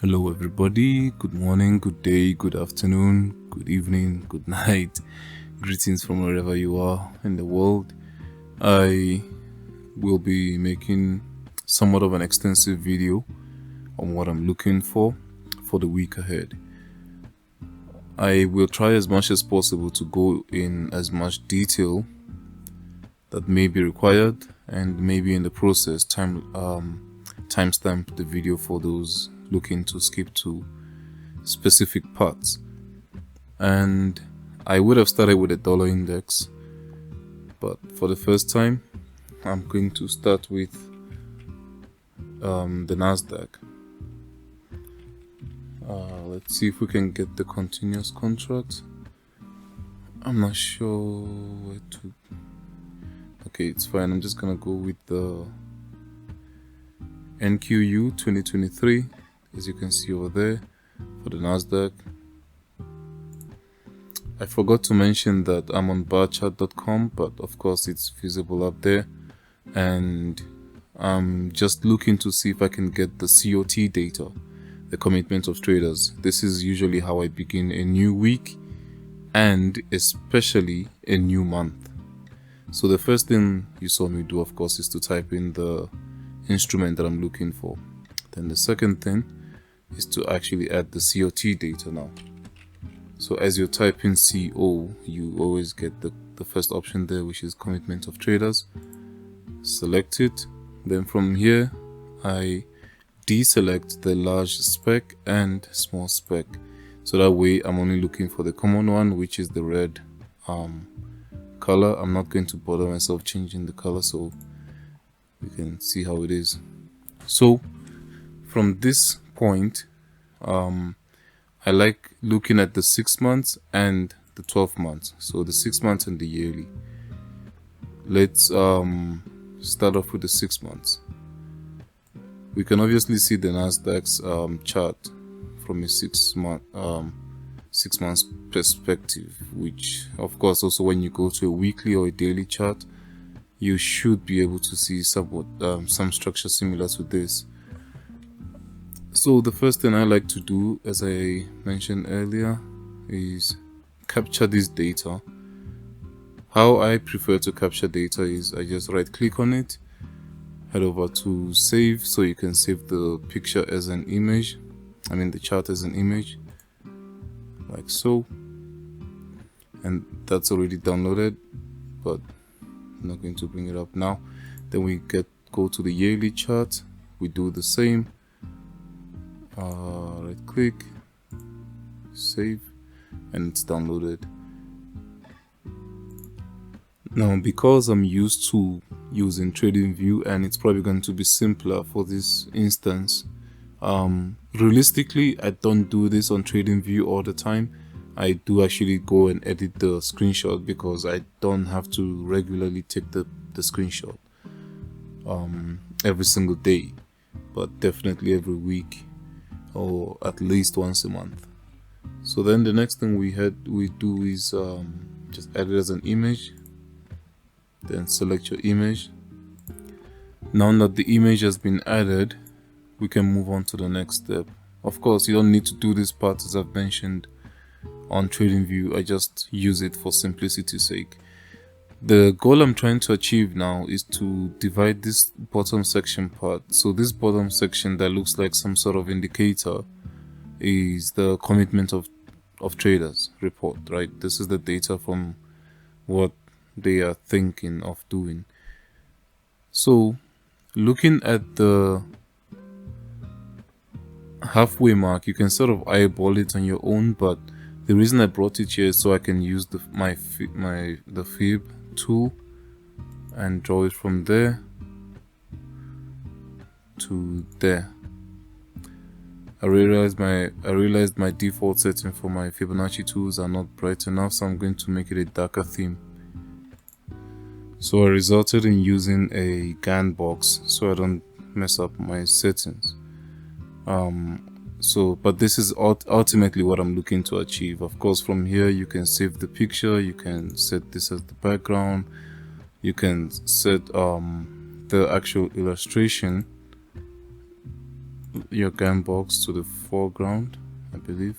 Hello everybody, good morning, good day, good afternoon, good evening, good night. Greetings from wherever you are in the world. I will be making somewhat of an extensive video on what I'm looking for the week ahead. I will try as much as possible to go in as much detail that may be required, and maybe in the process timestamp the video for those looking to skip to specific parts. And I would have started with the dollar index, but for the first time I'm going to start with the Nasdaq. Let's see if we can get the continuous contract. I'm not sure where to. Okay, it's fine. I'm just gonna go with the NQU 2023, as you can see over there for the Nasdaq. I forgot to mention that I'm on barchart.com, but of course it's visible up there, and I'm just looking to see if I can get the COT data, the commitment of traders. This is usually how I begin a new week and especially a new month. So the first thing you saw me do, of course, is to type in the instrument that I'm looking for. Then the second thing is to actually add the COT data now. So as you type in CO, you always get the first option there, which is commitment of traders. Select it. Then from here, I deselect the large spec and small spec. So that way I'm only looking for the common one, which is the red color. I'm not going to bother myself changing the color, so you can see how it is. So from this point, I like looking at the 6 months and the 12 months. So the 6 months and the yearly. Let's start off with the 6 months. We can obviously see the Nasdaq's chart from a 6 months perspective, which of course also when you go to a weekly or a daily chart, you should be able to see somewhat some structure similar to this. So the first thing I like to do, as I mentioned earlier, is capture this data. How I prefer to capture data is I just right click on it, head over to save, so you can save the picture as an image, the chart as an image, like so. And that's already downloaded, but I'm not going to bring it up now. Then we go to the yearly chart, we do the same, right click, save, and it's downloaded. Now because I'm used to using TradingView and it's probably going to be simpler for this instance, realistically I don't do this on TradingView all the time. I do actually go and edit the screenshot because I don't have to regularly take the screenshot every single day, but definitely every week or at least once a month. So then the next thing we do is just add it as an image, then select your image. Now that the image has been added, we can move on to the next step. Of course, you don't need to do this part as I've mentioned on TradingView. I just use it for simplicity's sake. The goal I'm trying to achieve now is to divide this bottom section part. So this bottom section that looks like some sort of indicator is the commitment of traders report, right? This is the data from what they are thinking of doing. So looking at the halfway mark, you can sort of eyeball it on your own, but the reason I brought it here is so I can use the fib tool and draw it from there to there. I realized my default setting for my Fibonacci tools are not bright enough, so I'm going to make it a darker theme. So I resulted in using a Gantt box so I don't mess up my settings. But this is ultimately what I'm looking to achieve. Of course, from here you can save the picture, you can set this as the background, you can set the actual illustration your gun box to the foreground, I believe.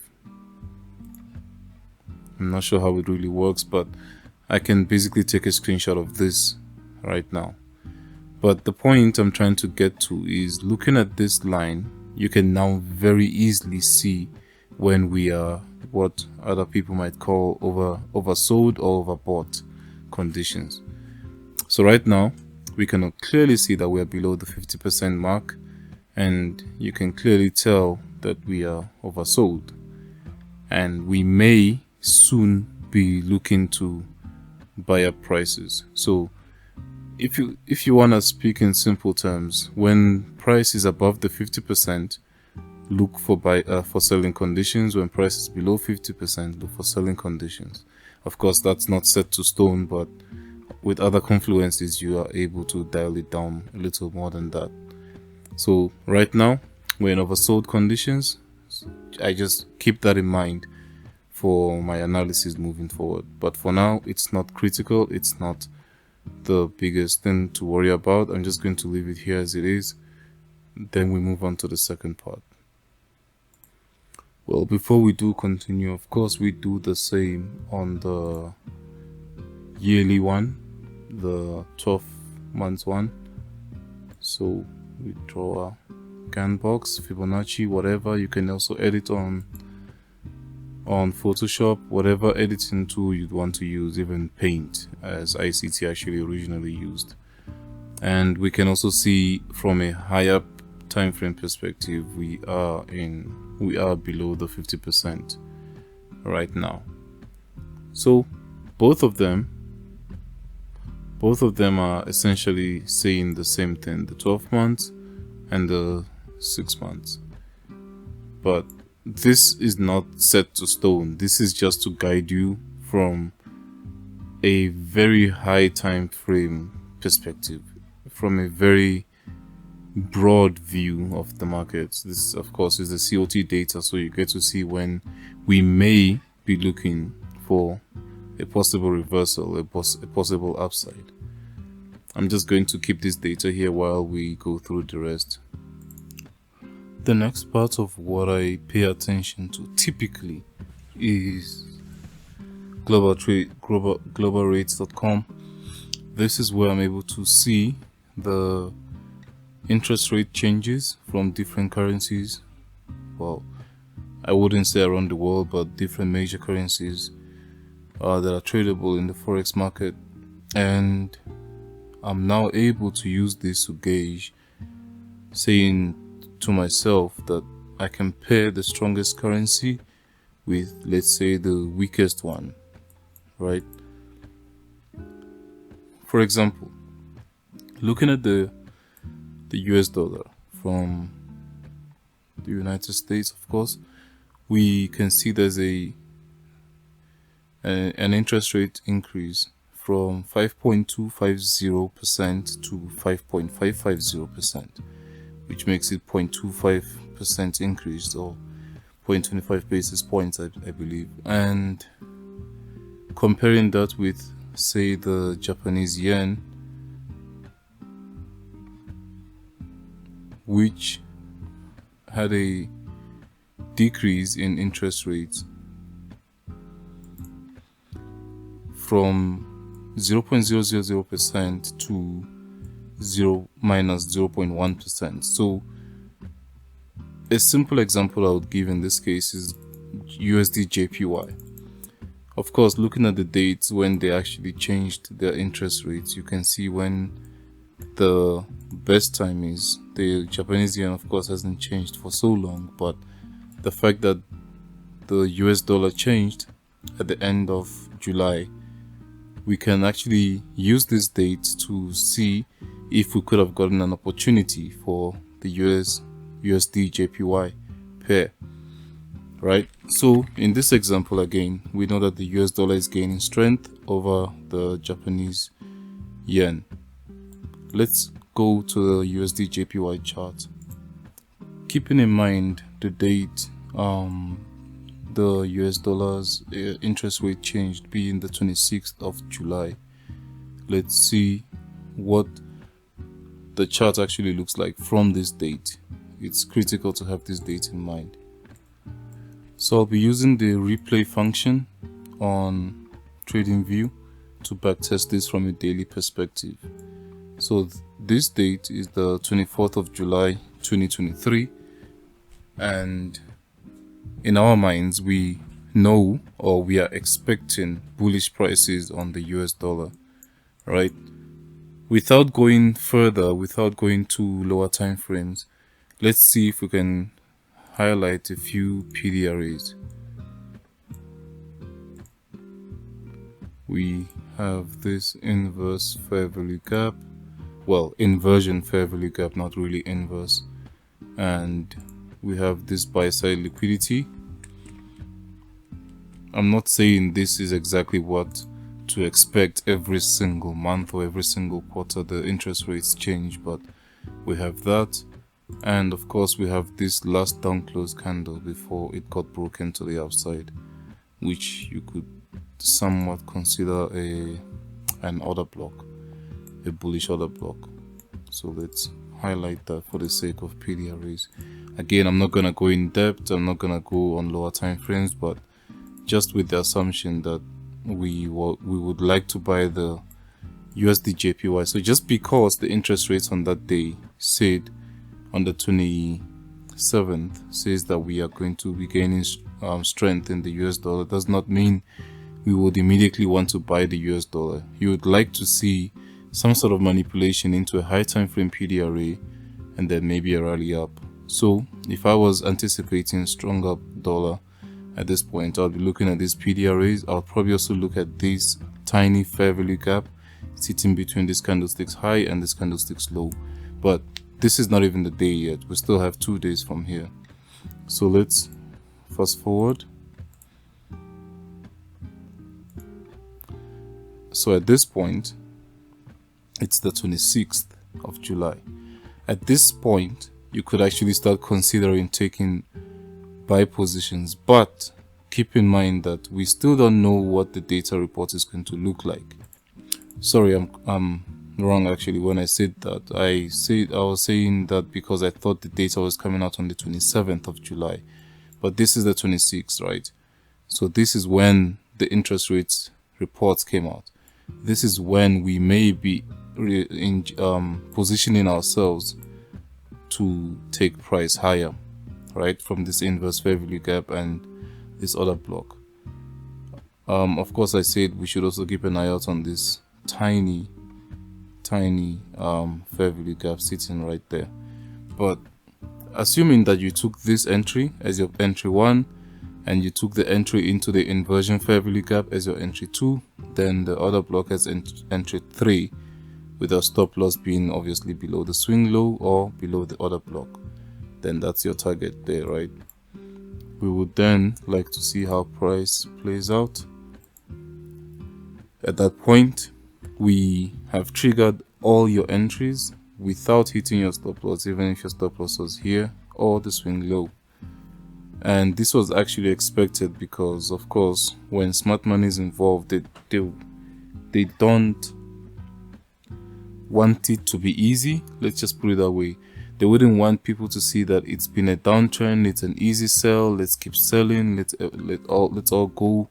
I'm not sure how it really works, but I can basically take a screenshot of this right now. But the point I'm trying to get to is, looking at this line, you can now very easily see when we are what other people might call oversold or overbought conditions. So right now we can clearly see that we are below the 50% mark, and you can clearly tell that we are oversold, and we may soon be looking to buy up prices. So if you want to speak in simple terms, when price is above the 50%, look for selling conditions. When price is below 50%, look for selling conditions. Of course, that's not set to stone, but with other confluences you are able to dial it down a little more than that. So right now we're in oversold conditions. I just keep that in mind for my analysis moving forward, but for now it's not critical, it's not the biggest thing to worry about. I'm just going to leave it here as it is, then we move on to the second part. Well, before we do continue, of course we do the same on the yearly one, the 12 months one. So we draw a Gantt box, Fibonacci, whatever. You can also edit on Photoshop, whatever editing tool you'd want to use, even Paint, as ICT actually originally used. And we can also see from a higher time frame perspective, we are below the 50% right now. So both of them are essentially saying the same thing, the 12 months and the 6 months. But this is not set to stone. This is just to guide you from a very high time frame perspective, from a very broad view of the markets. This, of course, is the COT data, so you get to see when we may be looking for a possible reversal, a possible upside. I'm just going to keep this data here while we go through the rest. The next part of what I pay attention to typically is globalrates.com. This is where I'm able to see the interest rate changes from different currencies. Well, I wouldn't say around the world, but different major currencies that are tradable in the forex market, and I'm now able to use this to gauge, saying to myself that I can pair the strongest currency with, let's say, the weakest one, right? For example, looking at the US dollar from the United States, of course, we can see there's an interest rate increase from 5.250% to 5.550%, which makes it 0.25% increase, or 0.25 basis points, I believe. And comparing that with, say, the Japanese yen, which had a decrease in interest rates from 0.000% to -0.1%. So a simple example I would give in this case is USD JPY. Of course, looking at the dates when they actually changed their interest rates, you can see when the best time is. The Japanese yen, of course, hasn't changed for so long, but the fact that the US dollar changed at the end of July, we can actually use this date to see if we could have gotten an opportunity for the USD JPY pair, right? So in this example, again, we know that the US dollar is gaining strength over the Japanese yen. Let's go to the USD JPY chart. Keeping in mind the date the US dollar's interest rate changed, being the 26th of July. Let's see what the chart actually looks like from this date. it's critical to have this date in mind. So I'll be using the replay function on TradingView to backtest this from a daily perspective. So this date is the 24th of July 2023, and in our minds we know, or we are expecting, bullish prices on the US dollar, right? Without going further, without going to lower time frames, let's see if we can highlight a few PDRAs. We have this inverse fair value gap, well, inversion fair value gap, not really inverse, and we have this buy side liquidity. I'm not saying this is exactly what to expect every single month or every single quarter the interest rates change, but we have that, and of course we have this last down close candle before it got broken to the upside, which you could somewhat consider an order block, a bullish order block. So let's highlight that for the sake of PDRAs. Again, I'm not gonna go in depth, I'm not gonna go on lower time frames, but just with the assumption that we would like to buy the USD JPY. So just because the interest rates on that day said, on the 27th, says that we are going to be gaining strength in the US dollar, does not mean we would immediately want to buy the US dollar. You would like to see some sort of manipulation into a high time frame PDRA and then maybe a rally up. So if I was anticipating stronger dollar at this point, I'll be looking at these PDRAs. I'll probably also look at this tiny fair value gap sitting between this candlestick's high and this candlestick's low. But this is not even the day yet. We still have 2 days from here. So let's fast forward. So at this point, it's the 26th of July. At this point, you could actually start considering taking buy positions, but keep in mind that we still don't know what the data report is going to look like. Sorry, I'm wrong actually when I said that. I was saying that because I thought the data was coming out on the 27th of July, but this is the 26th, right? So this is when the interest rates reports came out. This is when we may be positioning ourselves to take price higher, right, from this inverse fair value gap and this other block. Of course, I said we should also keep an eye out on this tiny fair value gap sitting right there. But assuming that you took this entry as your entry 1 and you took the entry into the inversion fair value gap as your entry 2, then the other block as entry 3, with our stop loss being obviously below the swing low or below the other block. Then that's your target there, right? We would then like to see how price plays out. At that point, we have triggered all your entries without hitting your stop loss, even if your stop loss was here or the swing low. And this was actually expected because, of course, when smart money is involved, they don't want it to be easy. Let's just put it that way. They wouldn't want people to see that it's been a downtrend, it's an easy sell, let's keep selling, let's all go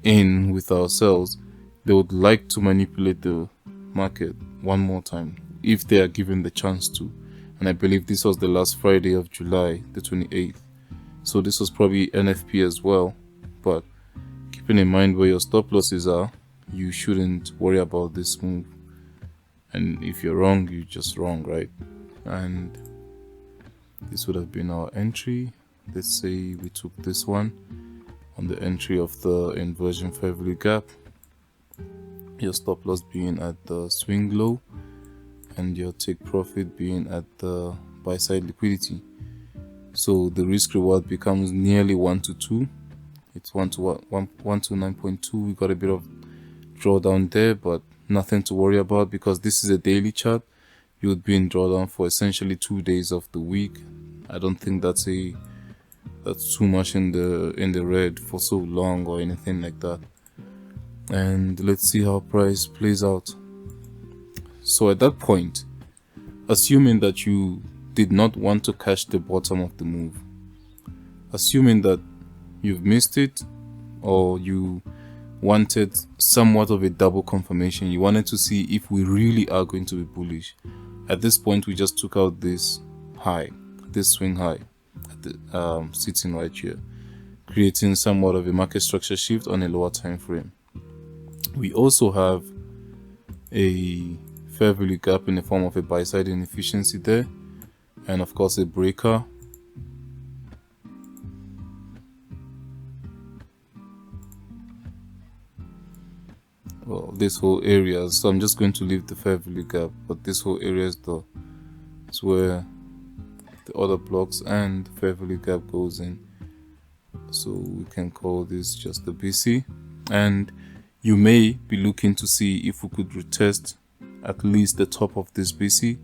in with ourselves. They would like to manipulate the market one more time if they are given the chance to. And I believe this was the last Friday of July, the 28th. So this was probably NFP as well. But keeping in mind where your stop losses are, you shouldn't worry about this move. And if you're wrong, you're just wrong, right? And this would have been our entry. Let's say we took this one on the entry of the inversion fair value gap, your stop loss being at the swing low and your take profit being at the buy side liquidity. So the risk reward becomes nearly 1 to 2. It's 1 to 9.2. We got a bit of drawdown there, but nothing to worry about because this is a daily chart. You would be in drawdown for essentially 2 days of the week. I don't think that's too much in the red for so long or anything like that. And let's see how price plays out. So at that point, assuming that you did not want to catch the bottom of the move. Assuming that you've missed it, or you wanted somewhat of a double confirmation, you wanted to see if we really are going to be bullish. At this point, we just took out this high, this swing high, at the, sitting right here, creating somewhat of a market structure shift on a lower time frame. We also have a fair value gap in the form of a buy side inefficiency there, and of course a breaker. Well, this whole area, so I'm just going to leave the fair value gap, but this whole area is where the other blocks and fair value gap goes in. So we can call this just the BC, and you may be looking to see if we could retest at least the top of this BC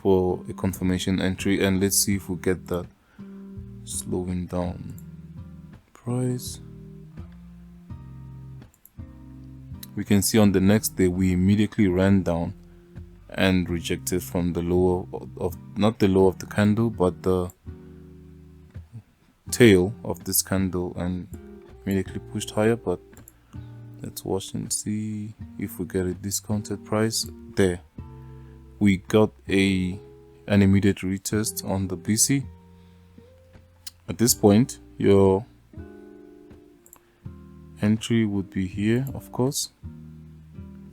for a confirmation entry, and let's see if we get that. Slowing down price. We can see on the next day we immediately ran down and rejected from the lower of, not the low of the candle, but the tail of this candle, and immediately pushed higher. But let's watch and see if we get a discounted price. There we got an immediate retest on the BC. At this point, your entry would be here, of course.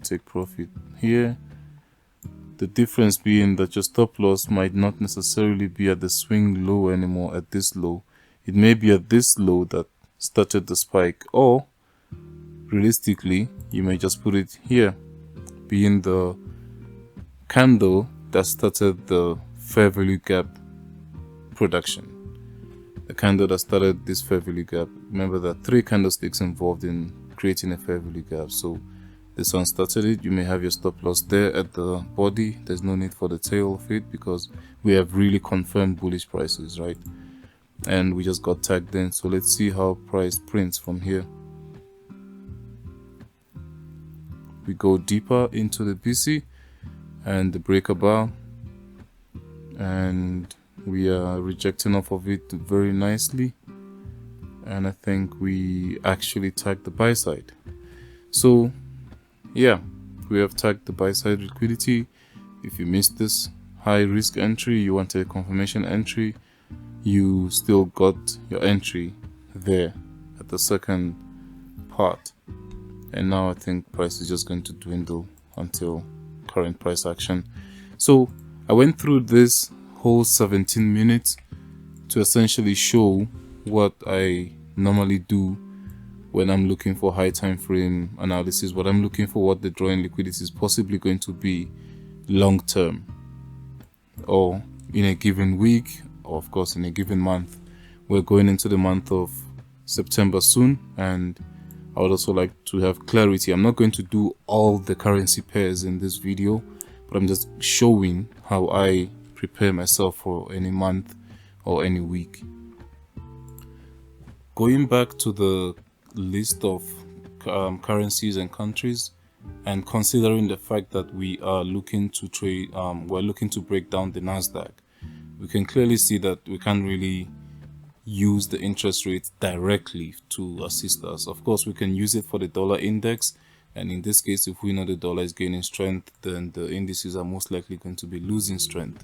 Take profit here. The difference being that your stop loss might not necessarily be at the swing low anymore, at this low. It may be at this low that started the spike, or realistically you may just put it here, being the candle that started the fair value gap production. The candle that started this fair value gap. Remember that 3 candlesticks involved in creating a fair value gap. So this one started it. You may have your stop loss there at the body. There's no need for the tail of it because we have really confirmed bullish prices, right? And we just got tagged in. So let's see how price prints from here. We go deeper into the BC and the breaker bar, and we are rejecting off of it very nicely, and I think we actually tagged the buy side. So yeah, we have tagged the buy side liquidity. If you missed this high risk entry, you wanted a confirmation entry, you still got your entry there at the second part. And now I think price is just going to dwindle until current price action. So I went through this whole 17 minutes to essentially show what I normally do when I'm looking for high time frame analysis, what I'm looking for, what the drawing liquidity is possibly going to be long term, or in a given week, or of course in a given month. We're going into the month of September soon, and I would also like to have clarity. I'm not going to do all the currency pairs in this video, but I'm just showing how I prepare myself for any month or any week. Going back to the list of currencies and countries, and considering the fact that we are looking to trade, we're looking to break down the Nasdaq, we can clearly see that we can't really use the interest rate directly to assist us. Of course, we can use it for the dollar index, and in this case, if we know the dollar is gaining strength, then the indices are most likely going to be losing strength,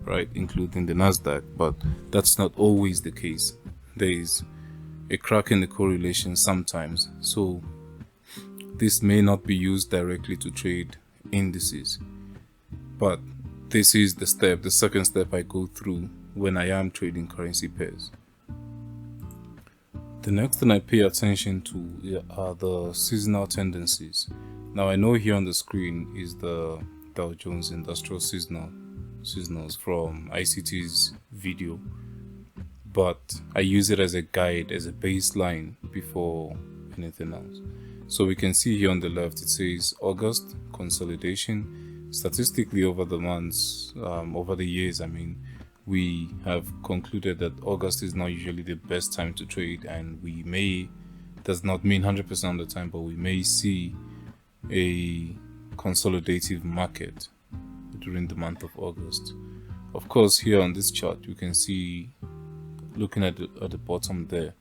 right, including the Nasdaq. But that's not always the case. There is a crack in the correlation sometimes, so this may not be used directly to trade indices, but this is the second step I go through when I am trading currency pairs. The next thing I pay attention to are the seasonal tendencies. Now I know here on the screen is the Dow Jones Industrial Signals from ICT's video, but I use it as a guide, as a baseline before anything else. So we can see here on the left it says August consolidation. Statistically over the months, over the years, I mean, we have concluded that August is not usually the best time to trade, and we may, does not mean 100% of the time, but we may see a consolidative market during the month of August. Of course, here on this chart you can see, looking at the bottom there,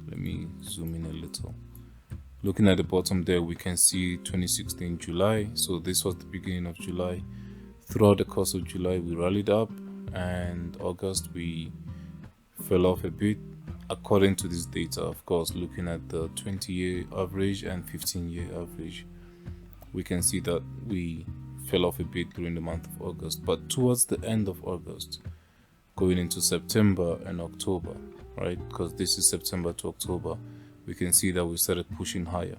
let me zoom in a little. Looking at the bottom there, we can see 2016 July. So this was the beginning of July. Throughout the course of July, we rallied up, and August we fell off a bit. According to this data, of course, looking at the 20-year average and 15-year average, we can see that we fell off a bit during the month of August. But towards the end of August, going into September and October, right? Because this is September to October, we can see that we started pushing higher.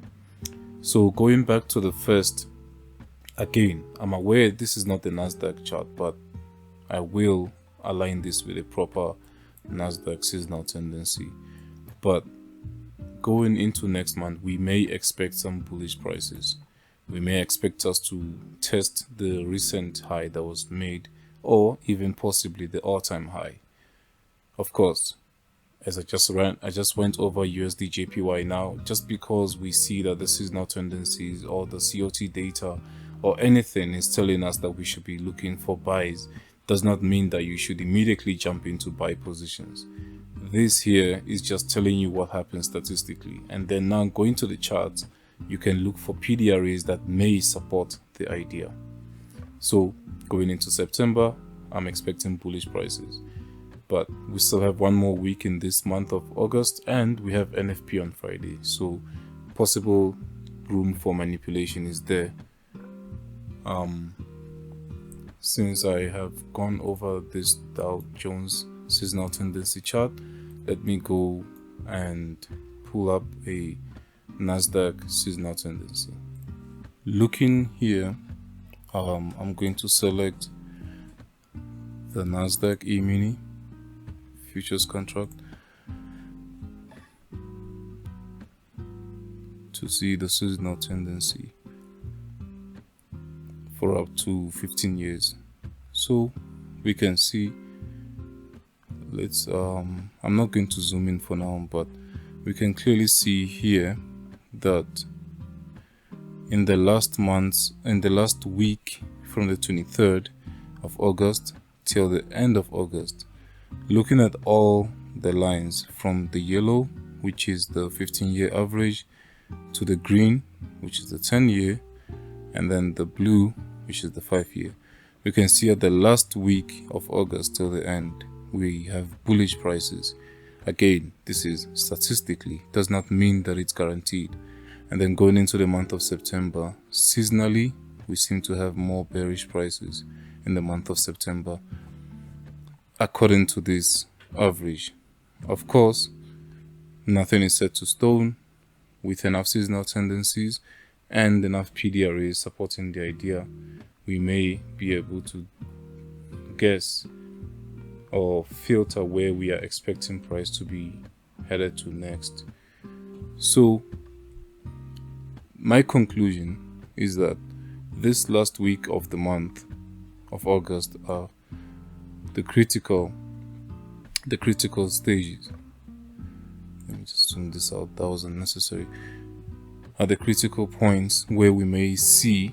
So going back to the first, again, I'm aware this is not the Nasdaq chart, but I will align this with a proper Nasdaq seasonal tendency. But going into next month, we may expect some bullish prices. We may expect us to test the recent high that was made, or even possibly the all-time high. Of course, as I just went over USD JPY now, just because we see that the seasonal tendencies or the COT data or anything is telling us that we should be looking for buys, does not mean that you should immediately jump into buy positions. This here is just telling you what happens statistically, and then now going to the charts, you can look for PDRAs that may support the idea. So going into September, I'm expecting bullish prices. But we still have one more week in this month of August, and we have NFP on Friday. So possible room for manipulation is there. Since I have gone over this Dow Jones seasonal tendency chart, let me go and pull up a Nasdaq seasonal tendency. Looking here, I'm going to select the Nasdaq E-Mini futures contract to see the seasonal tendency for up to 15 years. So we can see, let's I'm not going to zoom in for now, but we can clearly see here that in the last week from the 23rd of August till the end of August, looking at all the lines from the yellow, which is the 15-year average, to the green, which is the 10-year, and then the blue, which is the 5-year, we can see at the last week of August till the end, we have bullish prices. Again, this is statistically, does not mean that it's guaranteed. And then going into the month of September, seasonally, we seem to have more bearish prices in the month of September, according to this average. Of course, nothing is set to stone. With enough seasonal tendencies and enough PDRAs supporting the idea, we may be able to guess or filter where we are expecting price to be headed to next. So my conclusion is that this last week of the month of August are the critical stages. Let me just zoom this out, that was unnecessary. Are the critical points where we may see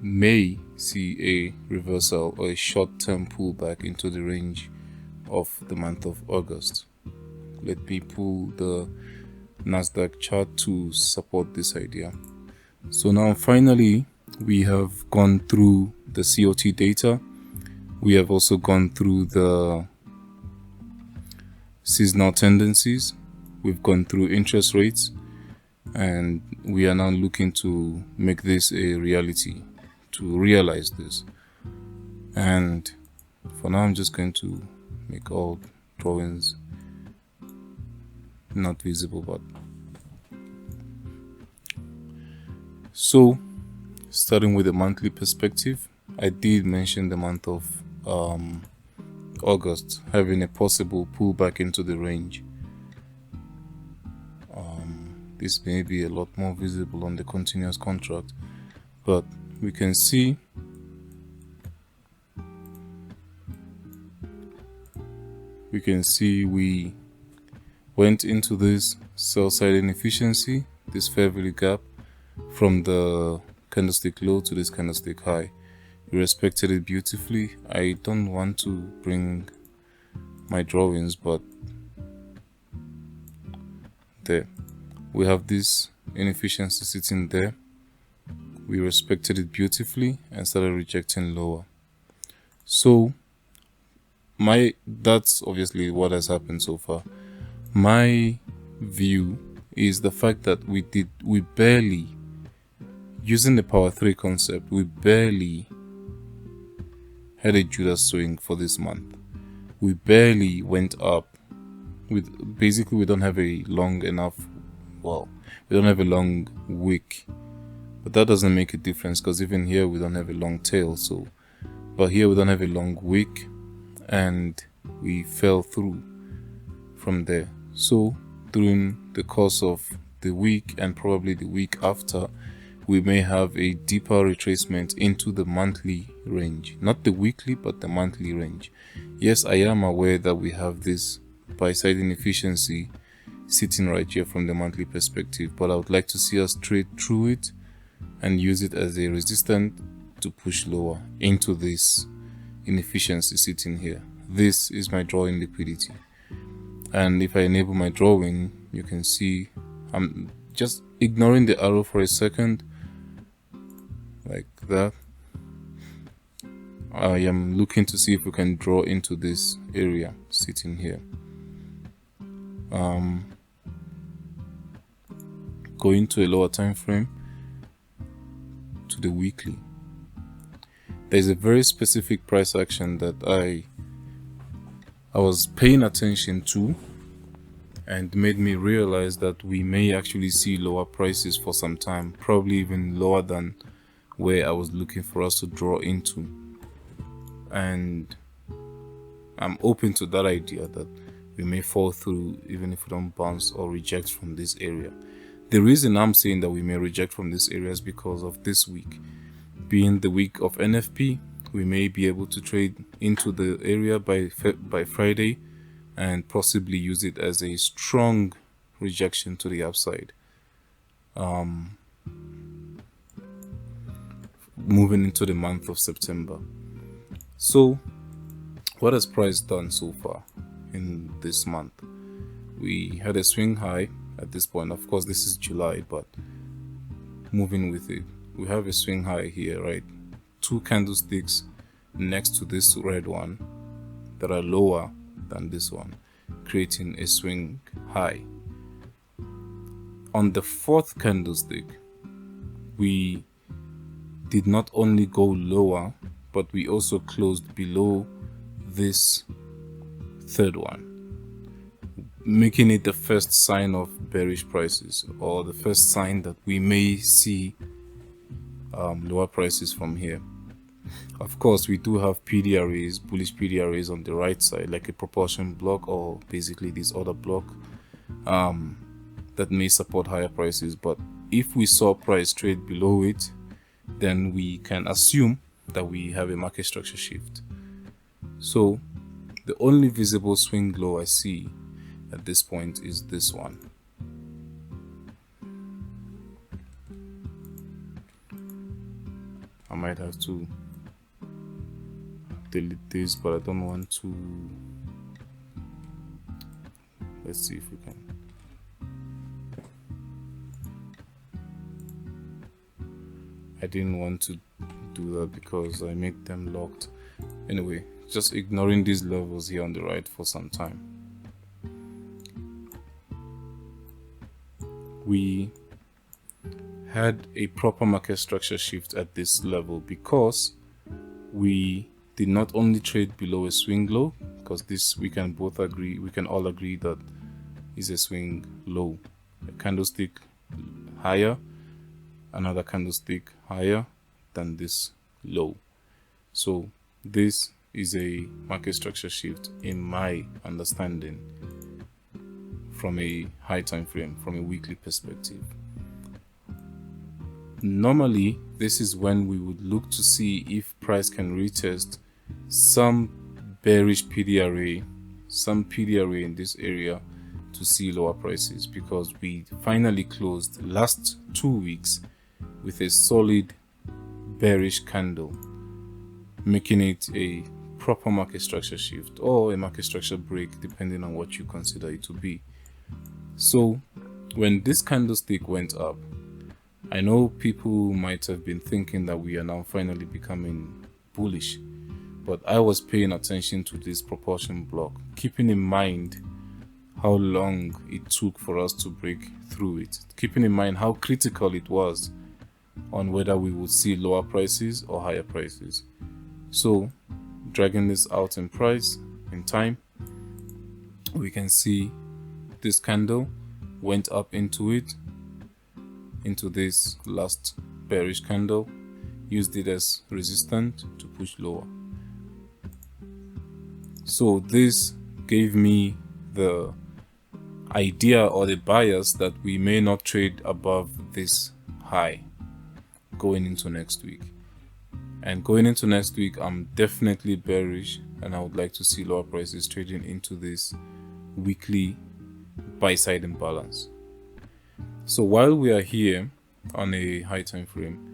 a reversal or a short-term pullback into the range of the month of August. Let me pull the Nasdaq chart to support this idea. So now finally, we have gone through the COT data. We have also gone through the seasonal tendencies. We've gone through interest rates, and we are now looking to make this a reality, to realize this. And for now, I'm just going to make all drawings not visible, but so starting with the monthly perspective, I did mention the month of August having a possible pullback into the range. This may be a lot more visible on the continuous contract, but we can see we went into this sell side inefficiency, this fair value gap, from the candlestick low to this candlestick high. We respected it beautifully. I don't want to bring my drawings, but there we have this inefficiency sitting there. We respected it beautifully and started rejecting lower. So that's obviously what has happened so far. My view is the fact that we barely, using the power 3 concept, we barely had a Judas swing for this month. We barely went up. Basically, we don't have a long enough, we don't have a long wick, but that doesn't make a difference because even here we don't have a long tail. But here we don't have a long wick, and we fell through from there. So during the course of the week and probably the week after, we may have a deeper retracement into the monthly range, not the weekly but the monthly range. Yes, I am aware that we have this buy side inefficiency sitting right here from the monthly perspective, but I would like to see us trade through it and use it as a resistance to push lower into this inefficiency sitting here. This is my drawing liquidity, and if I enable my drawing, you can see I'm just ignoring the arrow for a second like that. I am looking to see if we can draw into this area sitting here. Going to a lower time frame, to the weekly. There's a very specific price action that I was paying attention to and made me realize that we may actually see lower prices for some time, probably even lower than where I was looking for us to draw into. And I'm open to that idea that we may fall through even if we don't bounce or reject from this area. The reason I'm saying that we may reject from this area is because of this week being the week of NFP. We may be able to trade into the area by Friday and possibly use it as a strong rejection to the upside. Moving into the month of September. So what has price done so far in this month? We had a swing high at this point. Of course, this is July, but moving with it, we have a swing high here, right? 2 candlesticks next to this red one that are lower than this one, creating a swing high. On the 4th candlestick, we did not only go lower, but we also closed below this 3rd one, making it the first sign of bearish prices, or the first sign that we may see lower prices from here. Of course, we do have PDRAs, bullish PDRAs on the right side, like a proportion block, or basically this other block that may support higher prices. But if we saw price trade below it, then we can assume that we have a market structure shift. So the only visible swing low I see at this point is this one. I might have to delete this, but I don't want to. Let's see if we can. I didn't want to do that because I make them locked. Anyway, just ignoring these levels here on the right for some time. We had a proper market structure shift at this level because we did not only trade below a swing low, because this we can all agree that is a swing low. A candlestick higher, another candlestick higher than this low. So this is a market structure shift in my understanding from a high time frame, from a weekly perspective. Normally, this is when we would look to see if price can retest some bearish PDRA, some PDRA in this area to see lower prices, because we finally closed last 2 weeks with a solid bearish candle making it a proper market structure shift or a market structure break, depending on what you consider it to be. So when this candlestick went up, I know people might have been thinking that we are now finally becoming bullish, but I was paying attention to this proportion block, keeping in mind how long it took for us to break through it, keeping in mind how critical it was on whether we would see lower prices or higher prices. So dragging this out in price, in time, we can see this candle went up into this last bearish candle, used it as resistance to push lower. So this gave me the idea or the bias that we may not trade above this high going into next week. And going into next week, I'm definitely bearish, and I would like to see lower prices trading into this weekly buy side imbalance. So while we are here on a high time frame,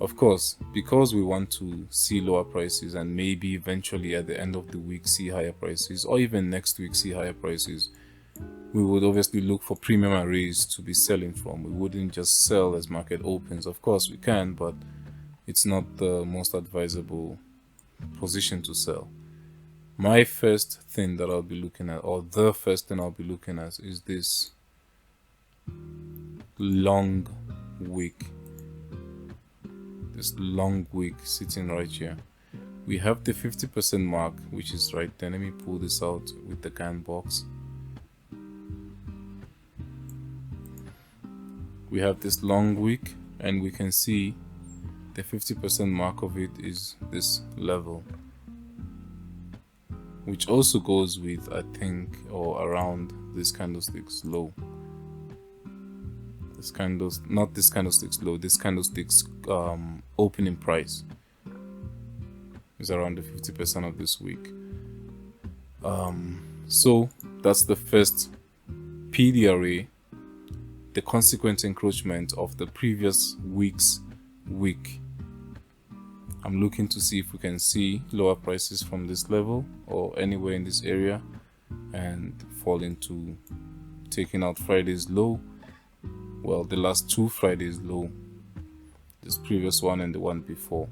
of course, because we want to see lower prices and maybe eventually at the end of the week see higher prices, or even next week see higher prices, we would obviously look for premium arrays to be selling from. We wouldn't just sell as market opens. Of course we can, but it's not the most advisable position to sell. My first thing that I'll be looking at, or the first thing I'll be looking at, is this long wick. This long wick sitting right here. We have the 50% mark, which is right there. Let me pull this out with the Gantt box. We have this long wick, and we can see the 50% mark of it is this level, which also goes with, I think, or around this candlestick's low. This candle's not this candlestick's low, this candlestick's opening price is around the 50% of this week. So that's the first PD array, the consequent encroachment of the previous week's wick. I'm looking to see if we can see lower prices from this level or anywhere in this area and fall into taking out Friday's low. Well, the last two Fridays low, this previous one and the one before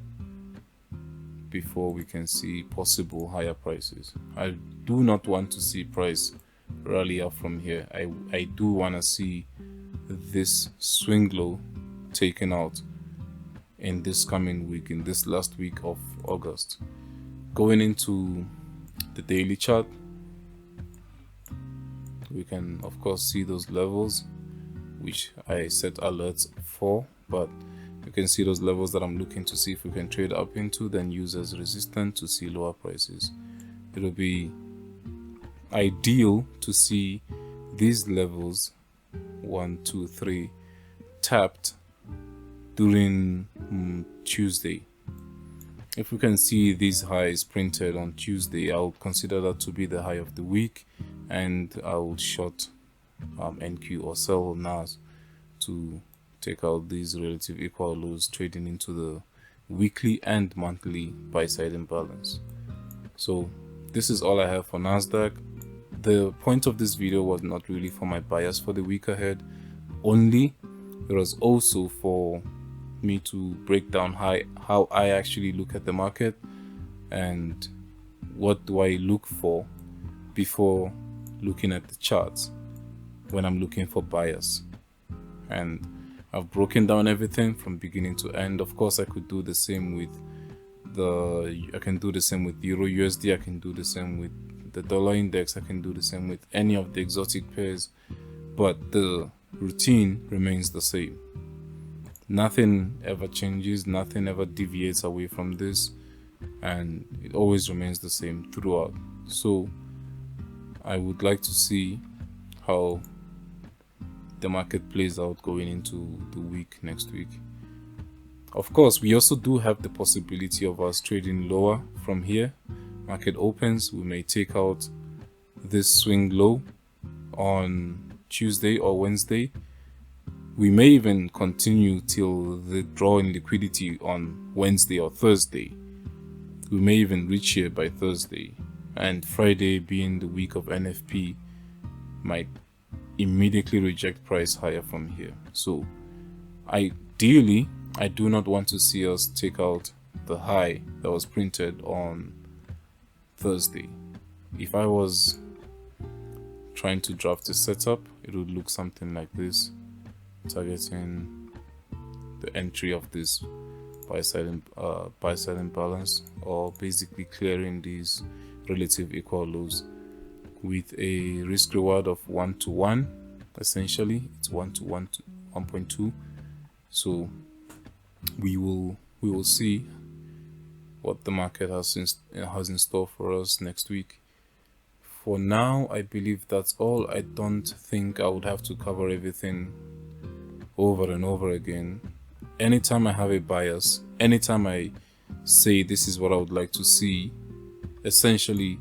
we can see possible higher prices. I do not want to see price rally up from here. I do want to see this swing low taken out in this coming week, in this last week of August. Going into the daily chart, we can of course see those levels which I set alerts for, but you can see those levels that I'm looking to see if we can trade up into, then use as resistance to see lower prices. It'll be ideal to see these levels 1, 2, 3 tapped during Tuesday. If we can see these highs printed on Tuesday, I'll consider that to be the high of the week, and I'll short NQ or sell NAS to take out these relative equal lows, trading into the weekly and monthly buy side imbalance. So this is all I have for Nasdaq. The point of this video was not really for my bias for the week ahead only. It was also for me to break down how I actually look at the market and what do I look for before looking at the charts when I'm looking for bias. And I've broken down everything from beginning to end. Of course, I could do the same with I can do the same with Euro USD, I can do the same with the dollar index, I can do the same with any of the exotic pairs, but the routine remains the same. Nothing ever changes, nothing ever deviates away from this, and it always remains the same throughout. So I would like to see how the market plays out going into the week next week. Of course, we also do have the possibility of us trading lower from here. Market opens, we may take out this swing low on Tuesday or Wednesday. We may even continue till the draw in liquidity on Wednesday or Thursday. We may even reach here by Thursday, and Friday, being the week of NFP, might immediately reject price higher from here. So ideally, I do not want to see us take out the high that was printed on Thursday. If I was trying to draft a setup, it would look something like this, targeting the entry of this buy side imbalance, or basically clearing these relative equal lows with a risk reward of 1-to-1. Essentially, it's 1-to-1 to 1.2. So we will see what the market has in store for us next week. For now, I believe that's all. I don't think I would have to cover everything over and over again. Anytime I have a bias, anytime I say this is what I would like to see, essentially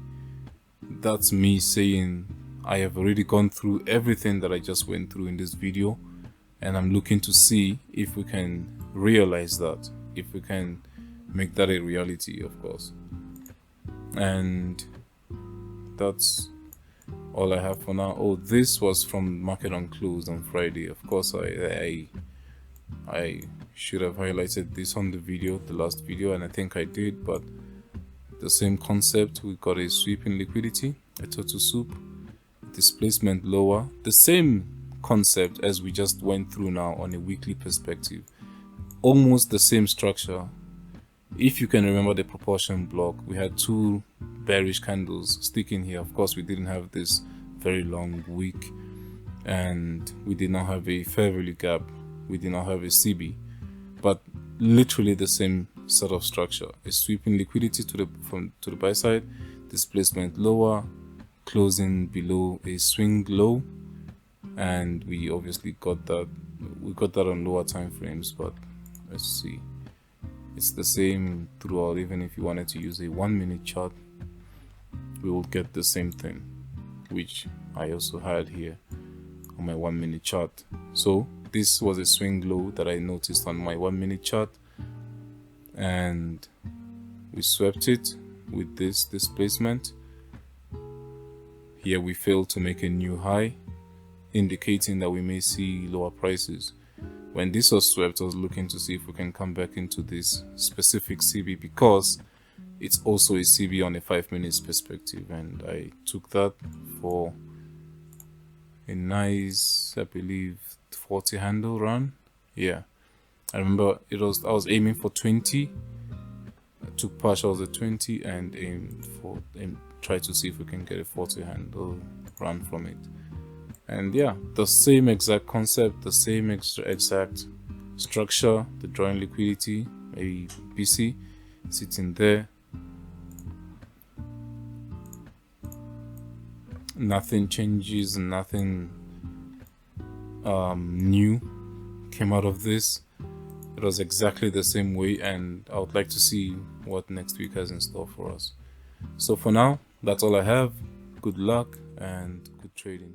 that's me saying I have already gone through everything that I just went through in this video, and I'm looking to see if we can realize that, if we can make that a reality, of course. And that's all I have for now. Oh, this was from market on close on Friday. Of course, I should have highlighted this on the last video, and I think I did, but the same concept. We got a sweep in liquidity, a total soup, displacement lower, the same concept as we just went through now on a weekly perspective, almost the same structure. If you can remember the proportion block, we had two bearish candles sticking here. Of course, we didn't have this very long wick, and we did not have a fair value gap, we did not have a CB, but literally the same sort of structure. A sweeping liquidity to the buy side, displacement lower, closing below a swing low, and we obviously got that. We got that on lower time frames, but let's see, it's the same throughout. Even if you wanted to use a 1-minute chart, we will get the same thing, which I also had here on my 1-minute chart. So this was a swing low that I noticed on my 1-minute chart, and we swept it with this displacement. Here we failed to make a new high, indicating that we may see lower prices. When this was swept, I was looking to see if we can come back into this specific CB, because it's also a CB on a 5-minute perspective, and I took that for a nice, I believe, 40 handle run. Yeah, I remember I was aiming for 20. I took partials at 20 and try to see if we can get a 40 handle run from it. And yeah, the same exact concept, the same exact structure, the drawing liquidity, a BC sitting there. Nothing changes, nothing new came out of this. It was exactly the same way, and I would like to see what next week has in store for us. So for now, that's all I have. Good luck and good trading.